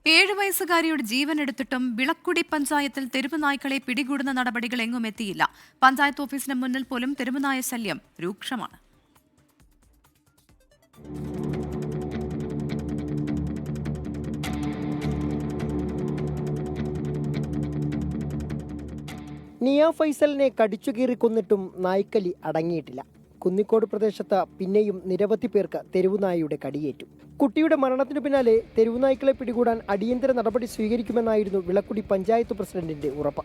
7 വയസ്സുകാരിയുടെ ജീവൻ എടുത്തിട്ടും വിളക്കുടി പഞ്ചായത്തിൽ തെരുവ് നായ്ക്കളെ പിടികൂടുന്ന നടപടികൾ എങ്ങും എത്തിയില്ല. പഞ്ചായത്ത് ഓഫീസിന് മുന്നിൽ പോലും തെരുവുനായ ശല്യം രൂക്ഷമാണ്. നിയ ഫൈസലിനെ കടിച്ചുകീറി കൊന്നിട്ടും നായ്ക്കലി അടങ്ങിയിട്ടില്ല. കുന്നിക്കോട് പ്രദേശത്ത് പിന്നെയും നിരവധി പേർക്ക് തെരുവുനായയുടെ കടിയേറ്റു. കുട്ടിയുടെ മരണത്തിനു പിന്നാലെ തെരുവുനായ്ക്കളെ പിടികൂടാൻ അടിയന്തര നടപടി സ്വീകരിക്കുമെന്നായിരുന്നു വിളക്കുടി പഞ്ചായത്ത് പ്രസിഡന്റിന്റെ ഉറപ്പ്.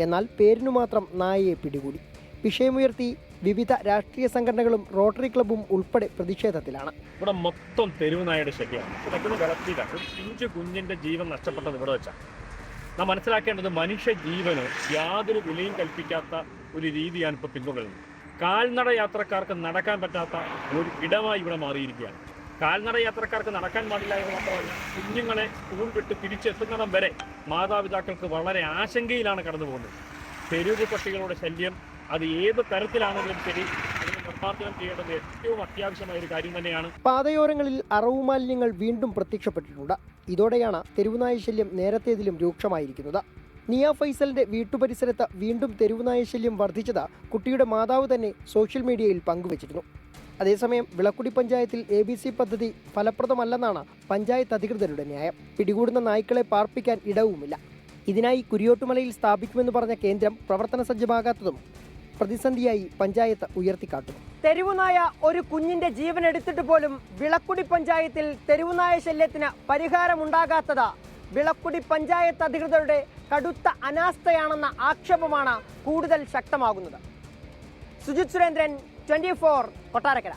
എന്നാൽ പേരിനു മാത്രം നായയെ പിടികൂടി. വിഷയമുയർത്തി വിവിധ രാഷ്ട്രീയ സംഘടനകളും റോട്ടറി ക്ലബ്ബും ഉൾപ്പെടെ പ്രതിഷേധത്തിലാണ്. ഇവിടെ മൊത്തം തെരുവുനായയുടെ ശല്യമാണ്. പിഞ്ചു കുഞ്ഞിന്റെ ജീവൻ നഷ്ടപ്പെട്ടത് ഇവിടെ വെച്ചാണ്. നാം മനസ്സിലാക്കേണ്ടത് മനുഷ്യ ജീവന് യാതൊരു വിലയും കൽപ്പിക്കാത്ത ഒരു രീതിയാണ് ഇപ്പോൾ പിന്തുടരുന്നത്. കാൽനട യാത്രക്കാർക്ക് നടക്കാൻ പറ്റാത്ത ഒരു ഇടമായി ഇവിടെ മാറിയിരിക്കുകയാണ്. കാൽനട യാത്രക്കാർക്ക് നടക്കാൻ പാടില്ല എന്ന് മാത്രമല്ല, കുഞ്ഞുങ്ങളെ സ്കൂൾ വിട്ട് തിരിച്ചെത്തുന്നിടം വരെ മാതാപിതാക്കൾക്ക് വളരെ ആശങ്കയിലാണ് കടന്നു പോകുന്നത്. തെരുവ് പട്ടികളുടെ ശല്യം അത് ഏത് തരത്തിലാണെങ്കിലും ശരി, അതിന് നിർമ്മാർജ്ജനം ചെയ്യേണ്ടത് ഏറ്റവും അത്യാവശ്യമായ ഒരു കാര്യം തന്നെയാണ്. പാതയോരങ്ങളിൽ അറവു മാലിന്യങ്ങൾ വീണ്ടും പ്രത്യക്ഷപ്പെട്ടിട്ടുണ്ട്. ഇതോടെയാണ് തെരുവുനായ ശല്യം നേരത്തേതിലും രൂക്ഷമായിരിക്കുന്നത്. നിയ ഫൈസലിന്റെ വീട്ടുപരിസരത്ത് വീണ്ടും തെരുവുനായ ശല്യം വർദ്ധിച്ചത് കുട്ടിയുടെ മാതാവ് തന്നെ സോഷ്യൽ മീഡിയയിൽ പങ്കുവച്ചിരുന്നു. അതേസമയം വിളക്കുടി പഞ്ചായത്തിൽ ABC പദ്ധതി ഫലപ്രദമല്ലെന്നാണ് പഞ്ചായത്ത് അധികൃതരുടെ ന്യായം. പിടികൂടുന്ന നായ്ക്കളെ പാർപ്പിക്കാൻ ഇടവുമില്ല. ഇതിനായി കുരിയോട്ടുമലയിൽ സ്ഥാപിക്കുമെന്ന് പറഞ്ഞ കേന്ദ്രം പ്രവർത്തന സജ്ജമാകാത്തതും പ്രതിസന്ധിയായി പഞ്ചായത്ത് ഉയർത്തിക്കാട്ടുന്നു. തെരുവുനായ ഒരു കുഞ്ഞിന്റെ ജീവൻ എടുത്തിട്ട് പോലും വിളക്കുടി പഞ്ചായത്തിൽ തെരുവുനായ ശല്യത്തിന് പരിഹാരമുണ്ടാകാത്തത് വിളക്കുടി പഞ്ചായത്ത് അധികൃതരുടെ കടുത്ത അനാസ്ഥയാണെന്ന ആക്ഷേപമാണ് കൂടുതൽ ശക്തമാകുന്നത്. സുജിത് സുരേന്ദ്രൻ, 24 കൊട്ടാരക്കര.